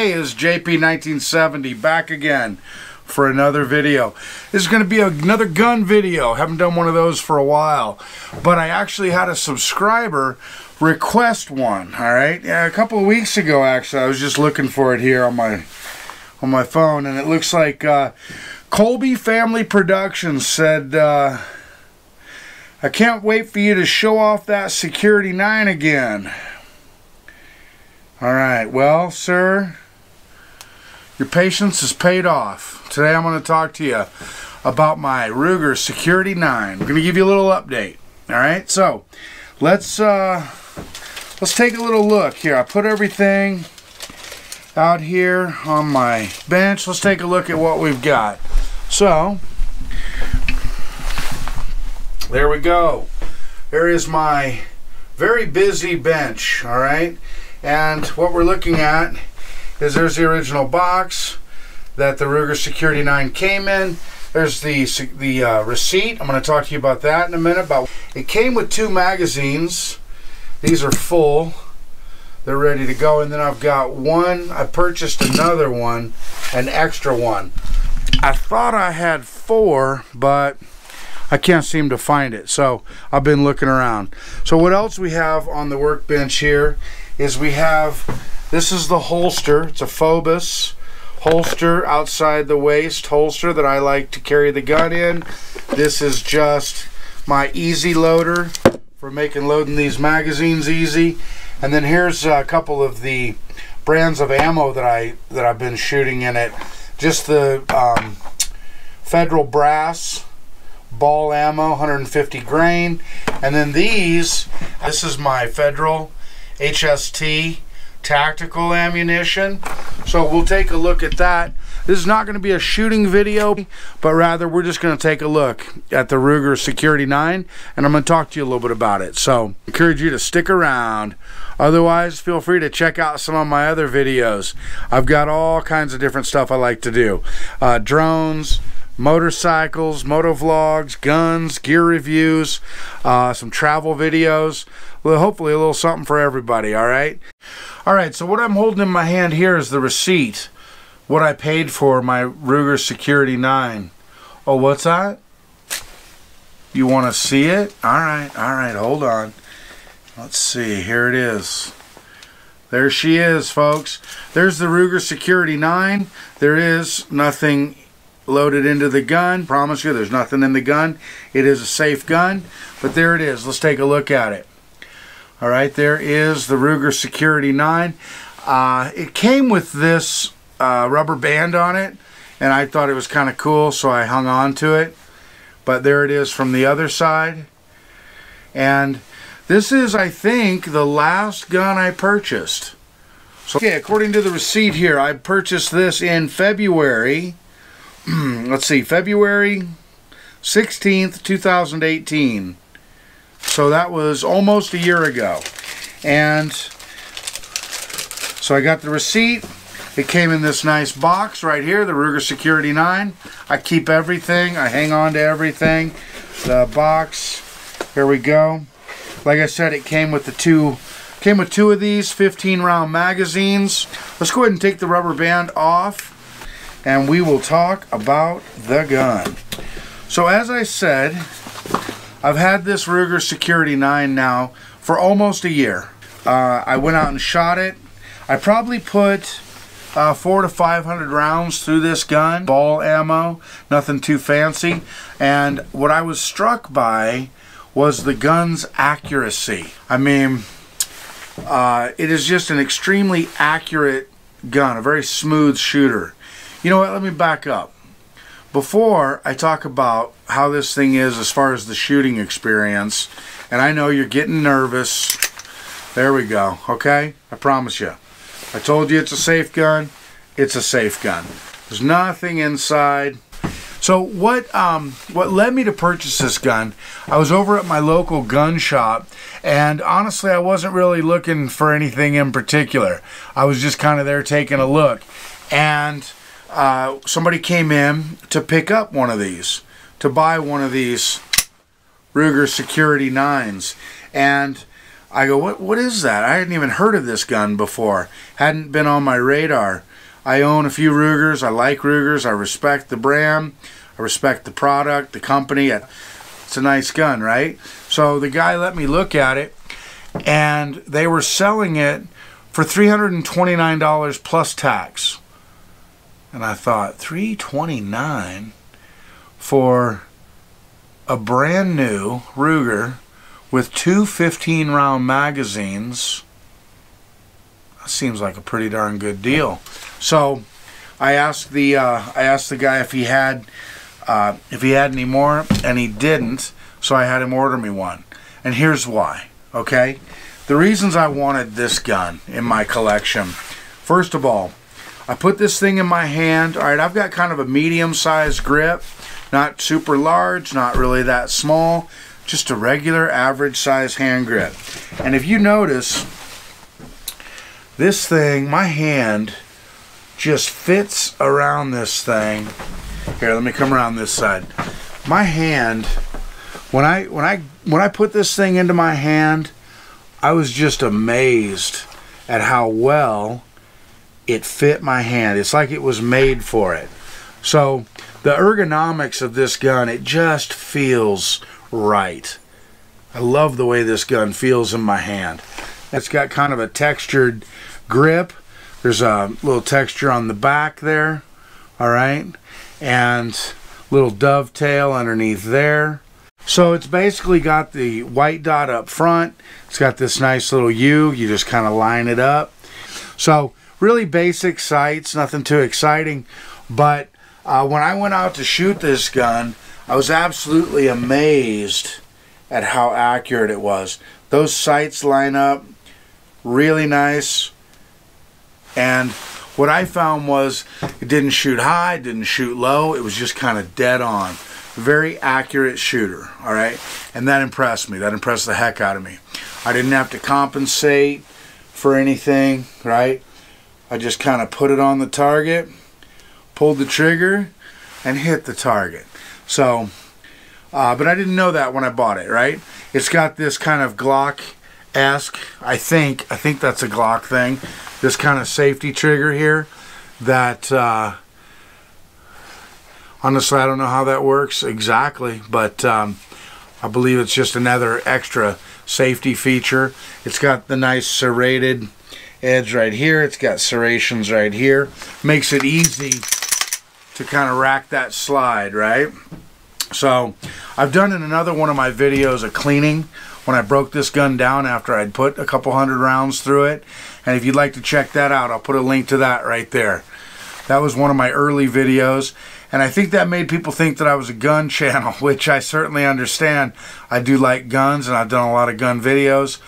Hey, it's JP1970 back again for another video. This is going to be another gun video. Haven't done one of those for a while, but I actually had a subscriber request one. All right, yeah, a couple of weeks ago actually. I was just looking for it here on my phone, and it looks like Colby Family Productions said, "I can't wait for you to show off that Security 9 again." Alright, well, sir, your patience is paid off. Today I'm going to talk to you about my Ruger Security 9. I'm going to give you a little update. Alright, so let's take a little look here. I put everything out here on my bench. Let's take a look at what we've got. So, there we go. There is my very busy bench, alright? And what we're looking at is there's the original box that the Ruger Security 9 came in. There's the receipt. I'm going to talk to you about that in a minute. But it came with 2 magazines. These are full. They're ready to go. And then I've got one. I purchased another one, an extra one. I thought I had 4, but I can't seem to find it, so I've been looking around. So what else we have on the workbench here is we have, this is the holster. It's a Phobos holster, outside the waist holster that I like to carry the gun in. This is just my easy loader for loading these magazines easy. And then here's a couple of the brands of ammo that I've been shooting in it. Just the Federal Brass ball ammo, 150 grain, and then this is my Federal HST tactical ammunition. So we'll take a look at that. This is not going to be a shooting video, but rather we're just going to take a look at the Ruger Security 9, and I'm going to talk to you a little bit about it. So I encourage you to stick around. Otherwise, feel free to check out some of my other videos. I've got all kinds of different stuff I like to do. Drones, motorcycles, motovlogs, guns, gear reviews, some travel videos. Well, hopefully a little something for everybody. Alright, so what I'm holding in my hand here is the receipt, what I paid for my Ruger Security 9. Oh, what's that? You want to see it? Alright, hold on. Let's see, here it is. There she is, folks. There's the Ruger Security 9. There is nothing loaded into the gun. Promise you, there's nothing in the gun. It is a safe gun, but there it is. Let's take a look at it. All right, there is the Ruger Security 9. It came with this rubber band on it, and I thought it was kind of cool, so I hung on to it. But there it is from the other side. And this is, I think, the last gun I purchased. So, okay, according to the receipt here, I purchased this in February. Let's see, February 16th, 2018. So that was almost a year ago. And so I got the receipt. It came in this nice box right here, the Ruger Security 9. I keep everything. I hang on to everything. The box, here we go. Like I said, it came with two of these 15-round magazines. Let's go ahead and take the rubber band off, and we will talk about the gun. So as I said, I've had this Ruger Security 9 now for almost a year. I went out and shot it. I probably put 400 to 500 rounds through this gun. Ball ammo, nothing too fancy. And what I was struck by was the gun's accuracy. I mean, it is just an extremely accurate gun, a very smooth shooter. You know what, let me back up. Before I talk about how this thing is as far as the shooting experience, and I know you're getting nervous. There we go, okay? I promise you. I told you it's a safe gun. It's a safe gun. There's nothing inside. So what led me to purchase this gun, I was over at my local gun shop, and honestly I wasn't really looking for anything in particular. I was just kind of there taking a look, and somebody came in to pick up one of these, to buy one of these Ruger Security 9s, and I go, what is that? I hadn't even heard of this gun before. Hadn't been on my radar. I own a few Rugers. I like Rugers. I respect the brand. I respect the product, the company. It's a nice gun, right? So the guy let me look at it, and they were selling it for $329 plus tax. And I thought, $329 for a brand new Ruger with two 15-round magazines? That seems like a pretty darn good deal. So I asked the guy if he had any more, and he didn't. So I had him order me one. And here's why. Okay, the reasons I wanted this gun in my collection. First of all, I put this thing in my hand. All right, I've got kind of a medium-sized grip, not super large, not really that small, just a regular average-sized hand grip. And if you notice, this thing, my hand just fits around this thing. Here, let me come around this side. My hand, when I put this thing into my hand, I was just amazed at how well it fit my hand. It's like it was made for it. So the ergonomics of this gun, it just feels right. I love the way this gun feels in my hand. It's got kind of a textured grip. There's a little texture on the back there, all right, and little dovetail underneath there. So it's basically got the white dot up front. It's got this nice little U. You just kind of line it up. So really basic sights, nothing too exciting. But when I went out to shoot this gun, I was absolutely amazed at how accurate it was. Those sights line up really nice. And what I found was it didn't shoot high, it didn't shoot low. It was just kind of dead on. Very accurate shooter, all right? And that impressed me. That impressed the heck out of me. I didn't have to compensate for anything, right? I just kind of put it on the target, pulled the trigger, and hit the target. So, but I didn't know that when I bought it, right? It's got this kind of Glock-esque, I think that's a Glock thing, this kind of safety trigger here that, honestly, I don't know how that works exactly, but I believe it's just another extra safety feature. It's got the nice serrated edge right here. It's got serrations right here. Makes it easy to kind of rack that slide, right? So I've done in another one of my videos a cleaning when I broke this gun down after I'd put a couple hundred rounds through it. And if you'd like to check that out, I'll put a link to that right there. That was one of my early videos, and I think that made people think that I was a gun channel, which I certainly understand. I do like guns, and I've done a lot of gun videos,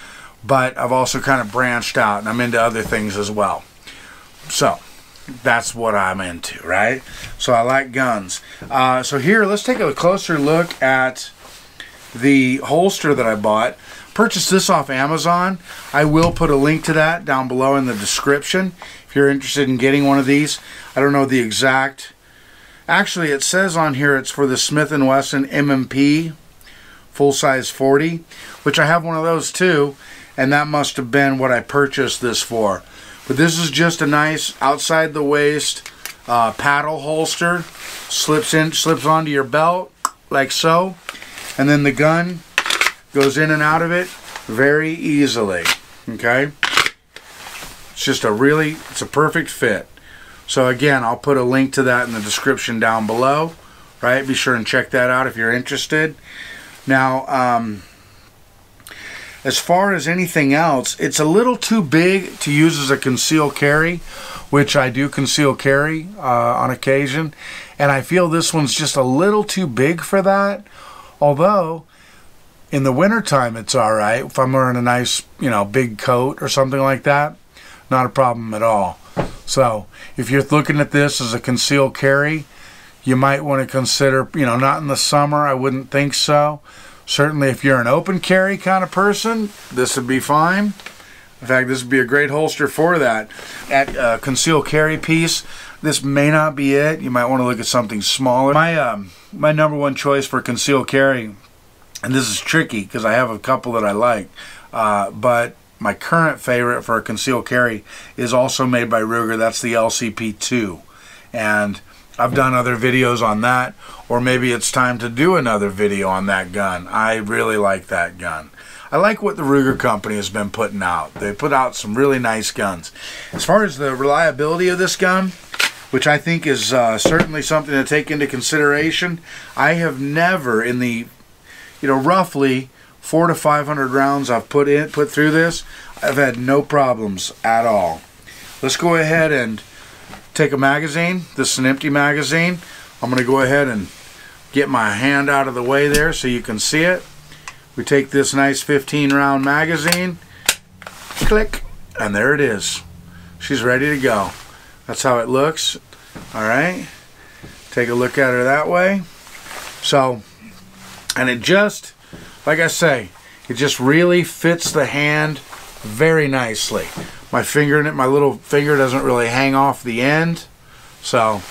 but I've also kind of branched out, and I'm into other things as well. So that's what I'm into, right? So I like guns. So here, let's take a closer look at the holster that I bought. Purchased this off Amazon. I will put a link to that down below in the description if you're interested in getting one of these. I don't know the exact. Actually, it says on here it's for the Smith & Wesson M&P full size 40, which I have one of those too, and that must have been what I purchased this for. But this is just a nice outside the waist paddle holster. Slips onto your belt like so, and then the gun goes in and out of it very easily. Okay, it's just it's a perfect fit. So again, I'll put a link to that in the description down below, right? Be sure and check that out if you're interested. Now, as far as anything else, it's a little too big to use as a concealed carry, which I do conceal carry on occasion, and I feel this one's just a little too big for that. Although in the wintertime it's all right. If I'm wearing a nice, big coat or something like that, not a problem at all. So if you're looking at this as a concealed carry, you might want to consider, not in the summer, I wouldn't think so. Certainly if you're an open carry kind of person, this would be fine. In fact, this would be a great holster for that. At a concealed carry piece, this may not be it. You might want to look at something smaller. My number one choice for concealed carry, and this is tricky because I have a couple that I like, but my current favorite for a concealed carry is also made by Ruger. That's the LCP2. And I've done other videos on that, or maybe it's time to do another video on that gun. I really like that gun. I like what the Ruger company has been putting out. They put out some really nice guns. As far as the reliability of this gun, which I think is certainly something to take into consideration, I have never, in the roughly 400 to 500 rounds I've put through this, I've had no problems at all. Let's go ahead and take a magazine. This is an empty magazine. I'm going to go ahead and get my hand out of the way there so you can see it. We take this nice 15 round magazine, click, and there it is. She's ready to go. That's how it looks. Alright, take a look at her that way. So, and it just, like I say, it just really fits the hand very nicely. My little finger doesn't really hang off the end, so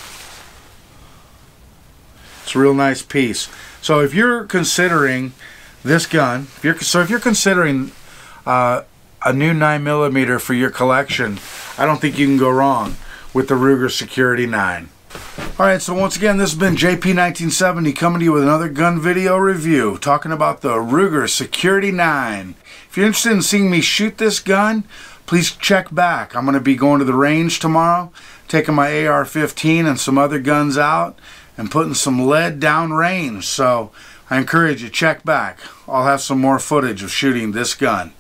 it's a real nice piece. So if you're considering this gun, if you're considering a new 9mm for your collection, I don't think you can go wrong with the Ruger Security 9. Alright, so once again, this has been JP1970 coming to you with another gun video review, talking about the Ruger Security 9. If you're interested in seeing me shoot this gun, please check back. I'm going to be going to the range tomorrow, taking my AR-15 and some other guns out, and putting some lead down range. So I encourage you, check back. I'll have some more footage of shooting this gun.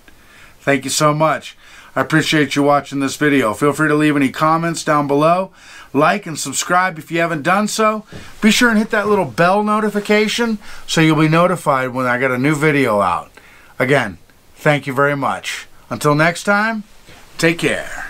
Thank you so much. I appreciate you watching this video. Feel free to leave any comments down below. Like and subscribe if you haven't done so. Be sure and hit that little bell notification so you'll be notified when I get a new video out. Again, thank you very much. Until next time, take care.